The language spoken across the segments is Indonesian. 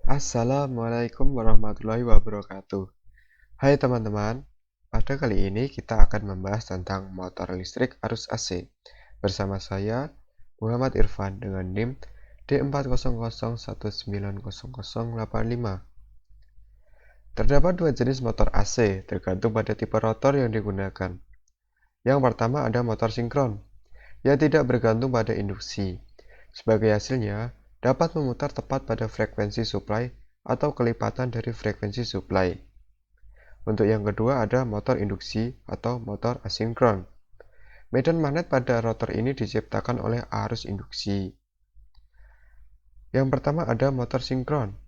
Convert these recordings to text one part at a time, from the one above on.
Assalamualaikum warahmatullahi wabarakatuh. Hai teman-teman, pada kali ini kita akan membahas tentang motor listrik arus AC. Bersama saya, Muhammad Irfan dengan NIM D400190085. Terdapat dua jenis motor AC, tergantung pada tipe rotor yang digunakan. Yang pertama ada motor sinkron, yang tidak bergantung pada induksi. Sebagai hasilnya, dapat memutar tepat pada frekuensi supply atau kelipatan dari frekuensi supply. Untuk yang kedua ada motor induksi atau motor asinkron. Medan magnet pada rotor ini diciptakan oleh arus induksi. Yang pertama ada motor sinkron.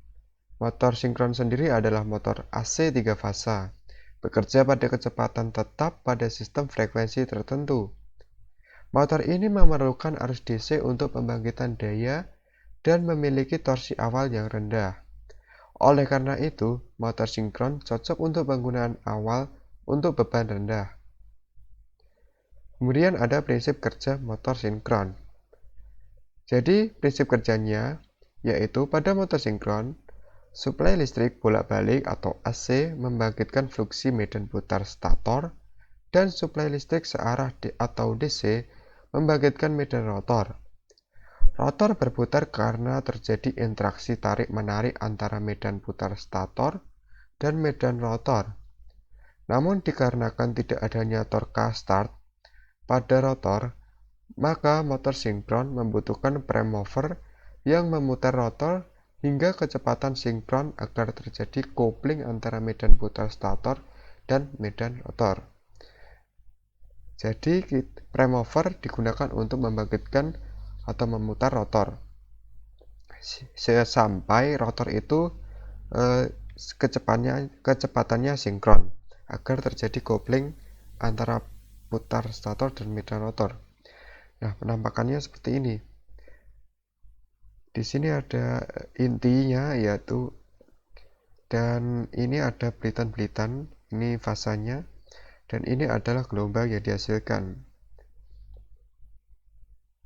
Motor sinkron sendiri adalah motor AC 3 fasa, bekerja pada kecepatan tetap pada sistem frekuensi tertentu. Motor ini memerlukan arus DC untuk pembangkitan daya dan memiliki torsi awal yang rendah. Oleh karena itu, motor sinkron cocok untuk penggunaan awal untuk beban rendah. Kemudian ada prinsip kerja motor sinkron. Jadi, prinsip kerjanya yaitu pada motor sinkron, suplai listrik bolak-balik atau AC membangkitkan fluksi medan putar stator dan suplai listrik searah atau DC membangkitkan medan rotor. Rotor berputar karena terjadi interaksi tarik-menarik antara medan putar stator dan medan rotor. Namun dikarenakan tidak adanya torka start pada rotor, maka motor sinkron membutuhkan prime mover yang memutar rotor hingga kecepatan sinkron agar terjadi coupling antara medan putar stator dan medan rotor. Jadi prime mover digunakan untuk membangkitkan atau memutar rotor sampai rotor itu kecepatannya sinkron agar terjadi coupling antara putar stator dan medan rotor. Nah, penampakannya seperti ini. Di sini ada intinya yaitu, dan ini ada belitan-belitan, ini fasanya, dan ini adalah gelombang yang dihasilkan.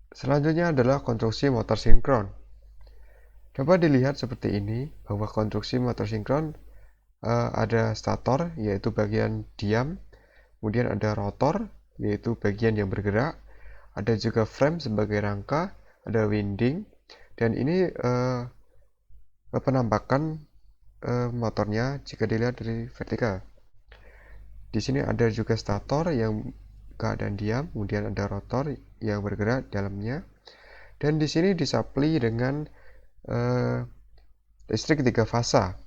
Selanjutnya adalah konstruksi motor sinkron. Dapat dilihat seperti ini bahwa konstruksi motor sinkron ada stator yaitu bagian diam, kemudian ada rotor yaitu bagian yang bergerak, ada juga frame sebagai rangka, ada winding, dan ini penampakan motornya jika dilihat dari vertikal. Di sini ada juga stator yang keadaan diam, kemudian ada rotor yang bergerak dalamnya, dan di sini disuplai dengan listrik 3 fasa.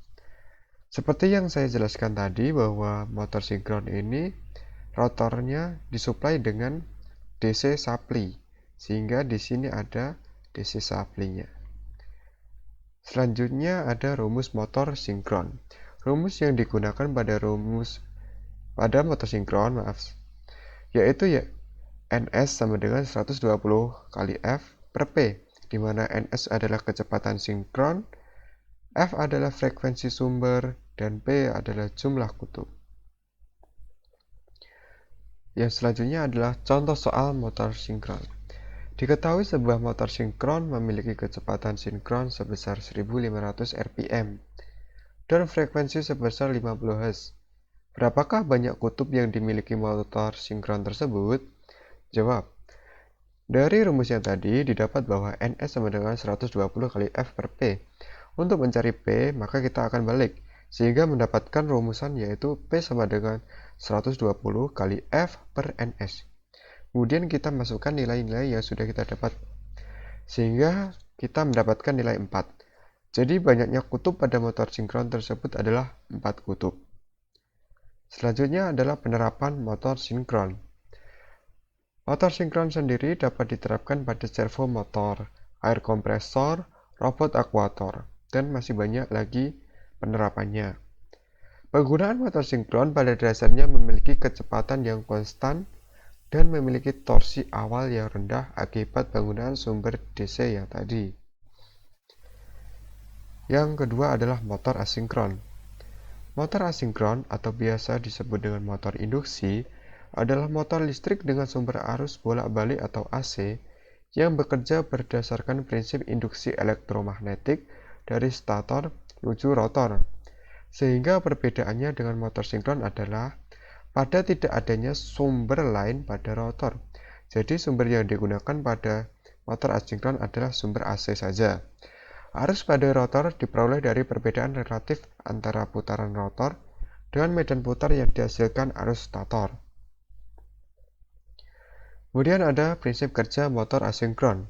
Seperti yang saya jelaskan tadi bahwa motor sinkron ini rotornya disuplai dengan DC supply, sehingga di sini ada DC supply-nya. Selanjutnya ada rumus motor sinkron. Rumus yang digunakan pada motor sinkron, yaitu NS sama dengan 120 kali F per P, di mana NS adalah kecepatan sinkron, F adalah frekuensi sumber, dan P adalah jumlah kutub. Yang selanjutnya adalah contoh soal motor sinkron. Diketahui sebuah motor sinkron memiliki kecepatan sinkron sebesar 1500 rpm dan frekuensi sebesar 50 Hz. Berapakah banyak kutub yang dimiliki motor sinkron tersebut? Jawab. Dari rumus yang tadi didapat bahwa NS sama dengan 120 kali F per P. Untuk mencari P, maka kita akan balik, sehingga mendapatkan rumusan yaitu P sama dengan 120 kali F per NS. Kemudian kita masukkan nilai-nilai yang sudah kita dapat, sehingga kita mendapatkan nilai 4. Jadi banyaknya kutub pada motor sinkron tersebut adalah 4 kutub. Selanjutnya adalah penerapan motor sinkron. Motor sinkron sendiri dapat diterapkan pada servo motor, air kompresor, robot akuator, dan masih banyak lagi penerapannya. Penggunaan motor sinkron pada dasarnya memiliki kecepatan yang konstan dan memiliki torsi awal yang rendah akibat penggunaan sumber DC yang tadi. Yang kedua adalah motor asinkron. Motor asinkron atau biasa disebut dengan motor induksi adalah motor listrik dengan sumber arus bolak-balik atau AC yang bekerja berdasarkan prinsip induksi elektromagnetik dari stator menuju rotor. Sehingga perbedaannya dengan motor sinkron adalah pada tidak adanya sumber lain pada rotor. Jadi sumber yang digunakan pada motor asinkron adalah sumber AC saja. Arus pada rotor diperoleh dari perbedaan relatif antara putaran rotor dengan medan putar yang dihasilkan arus stator. Kemudian ada prinsip kerja motor asinkron.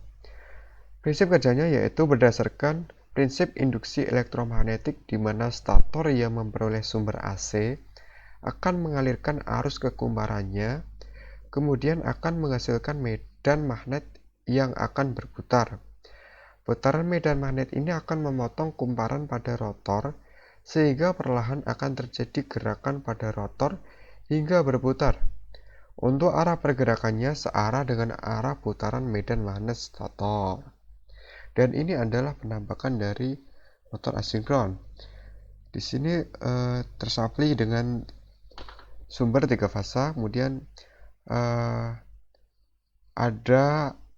Prinsip kerjanya yaitu berdasarkan prinsip induksi elektromagnetik di mana stator yang memperoleh sumber AC akan mengalirkan arus ke kumparannya, kemudian akan menghasilkan medan magnet yang akan berputar. Putaran medan magnet ini akan memotong kumparan pada rotor, sehingga perlahan akan terjadi gerakan pada rotor hingga berputar. Untuk arah pergerakannya searah dengan arah putaran medan magnet stator. Dan ini adalah penampakan dari motor asinkron. Di sini tersapli dengan sumber 3 fasa, kemudian ada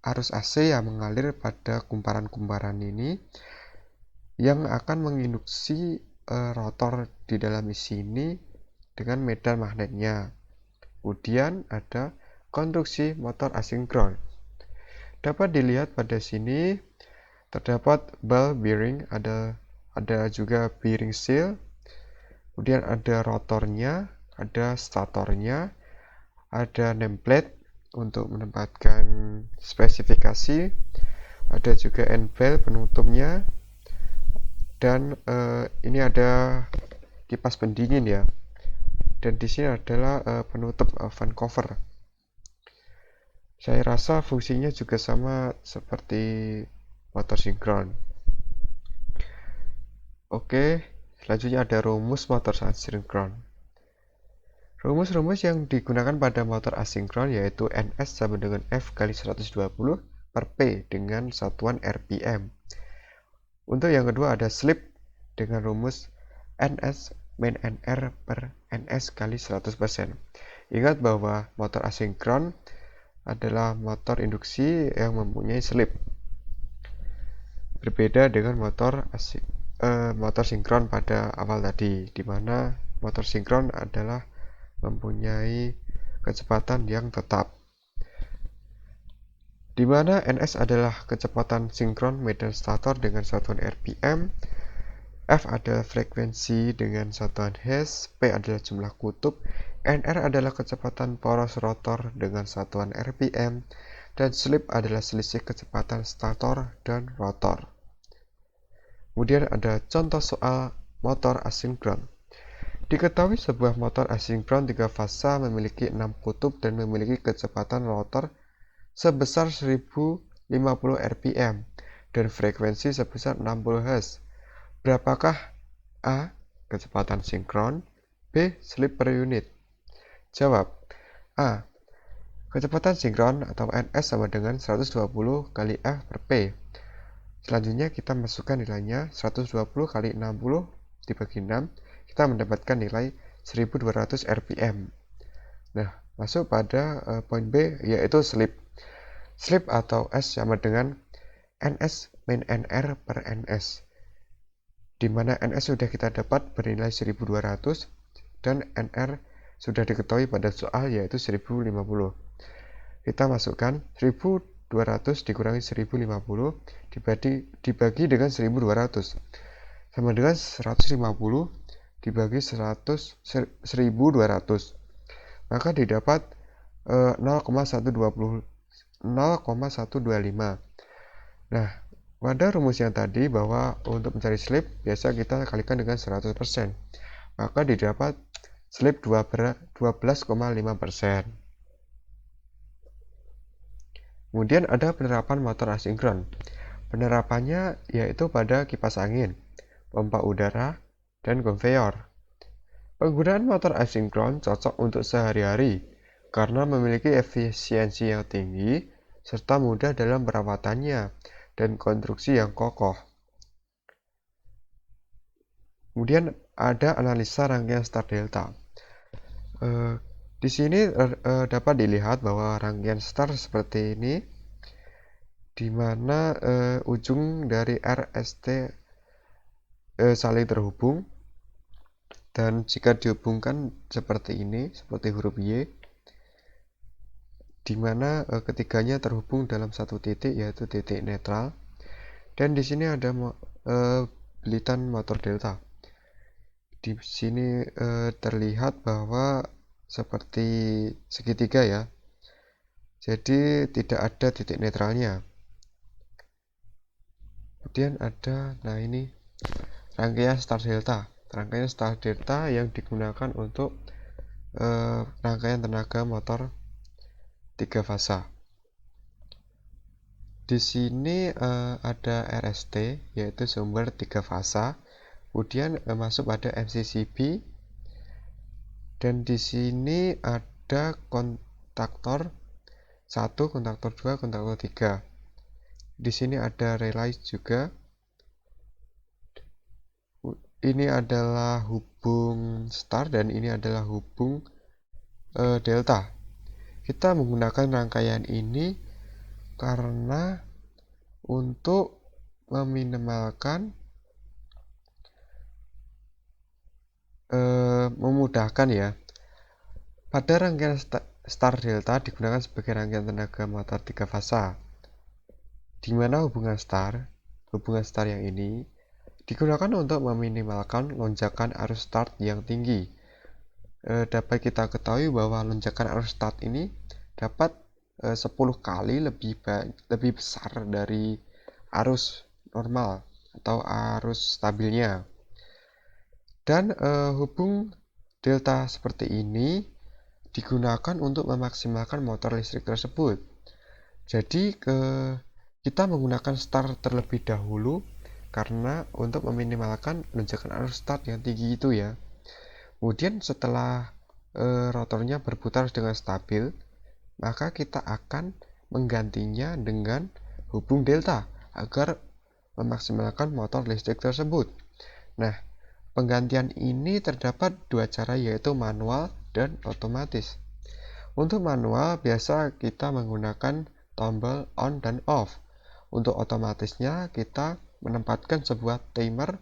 arus AC yang mengalir pada kumparan-kumparan ini yang akan menginduksi rotor di dalam sini dengan medan magnetnya. Kemudian ada konstruksi motor asinkron. Dapat dilihat pada sini terdapat ball bearing, ada juga bearing seal, kemudian ada rotornya, ada statornya, ada nameplate untuk menempatkan spesifikasi, ada juga end bell penutupnya, dan ini ada kipas pendingin ya. Dan di sini adalah penutup fan cover. Saya rasa fungsinya juga sama seperti motor sinkron. Oke, selanjutnya ada rumus motor asinkron. Rumus-rumus yang digunakan pada motor asinkron yaitu NS sama dengan F kali 120 per P dengan satuan RPM. Untuk yang kedua ada slip dengan rumus NS min NR per NS kali 100%. Ingat bahwa motor asinkron adalah motor induksi yang mempunyai slip. Berbeda dengan motor sinkron pada awal tadi, di mana motor sinkron adalah mempunyai kecepatan yang tetap. Di mana NS adalah kecepatan sinkron medan stator dengan satuan RPM, F adalah frekuensi dengan satuan Hz, P adalah jumlah kutub, NR adalah kecepatan poros rotor dengan satuan RPM, dan slip adalah selisih kecepatan stator dan rotor. Kemudian ada contoh soal motor asinkron. Diketahui sebuah motor asinkron 3 fasa memiliki 6 kutub dan memiliki kecepatan rotor sebesar 1050 rpm dan frekuensi sebesar 60 Hz. Berapakah A. kecepatan sinkron, B. slip per unit? Jawab. A. Kecepatan sinkron atau NS sama dengan 120 kali F per P. Selanjutnya kita masukkan nilainya 120 kali 60 dibagi 6, kita mendapatkan nilai 1200 rpm. Nah, masuk pada poin B yaitu slip. Slip atau S sama dengan NS min NR per NS, di mana NS sudah kita dapat bernilai 1200 dan NR sudah diketahui pada soal yaitu 1050. Kita masukkan 1200 dikurangi 1050 dibagi dengan 1200 sama dengan 150 dibagi 1200, maka didapat 0,125. Nah, pada rumus yang tadi bahwa untuk mencari slip biasa kita kalikan dengan 100%, maka didapat slip 12,5%. Kemudian ada penerapan motor asinkron. Penerapannya yaitu pada kipas angin, pompa udara, dan konveyor. Penggunaan motor asinkron cocok untuk sehari-hari karena memiliki efisiensi yang tinggi serta mudah dalam perawatannya dan konstruksi yang kokoh. Kemudian ada analisa rangkaian start delta. Di sini dapat dilihat bahwa rangkaian start seperti ini, di mana ujung dari RST saling terhubung, dan jika dihubungkan seperti ini, seperti huruf Y, di mana ketiganya terhubung dalam satu titik, yaitu titik netral. Dan di sini ada bilitan motor delta. Di sini terlihat bahwa seperti segitiga ya. Jadi tidak ada titik netralnya. Kemudian ada, nah ini rangkaian star delta. Rangkaian star delta yang digunakan untuk rangkaian tenaga motor 3 fasa. Di sini ada RST, yaitu sumber 3 fasa. Kemudian masuk pada MCCB, dan di sini ada kontaktor 1, kontaktor 2, kontaktor 3. Di sini ada relay juga. Ini adalah hubung star dan ini adalah hubung delta. Kita menggunakan rangkaian ini karena untuk meminimalkan, memudahkan ya. Pada rangkaian star delta digunakan sebagai rangkaian tenaga motor 3 fasa, di mana hubungan star yang ini digunakan untuk meminimalkan lonjakan arus start yang tinggi. Dapat kita ketahui bahwa lonjakan arus start ini dapat 10 kali lebih besar dari arus normal atau arus stabilnya. Dan hubung delta seperti ini digunakan untuk memaksimalkan motor listrik tersebut. Jadi kita menggunakan start terlebih dahulu karena untuk meminimalkan lonjakan arus start yang tinggi itu ya. Kemudian setelah rotornya berputar dengan stabil, maka kita akan menggantinya dengan hubung delta agar memaksimalkan motor listrik tersebut. Nah, penggantian ini terdapat dua cara, yaitu manual dan otomatis. Untuk manual biasa kita menggunakan tombol on dan off. Untuk otomatisnya kita menempatkan sebuah timer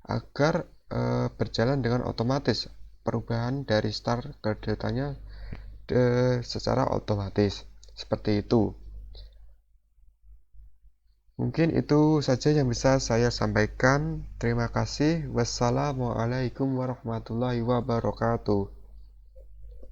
agar berjalan dengan otomatis, perubahan dari start ke deltanya secara otomatis. Seperti itu. Mungkin itu saja yang bisa saya sampaikan. Terima kasih. Wassalamualaikum warahmatullahi wabarakatuh.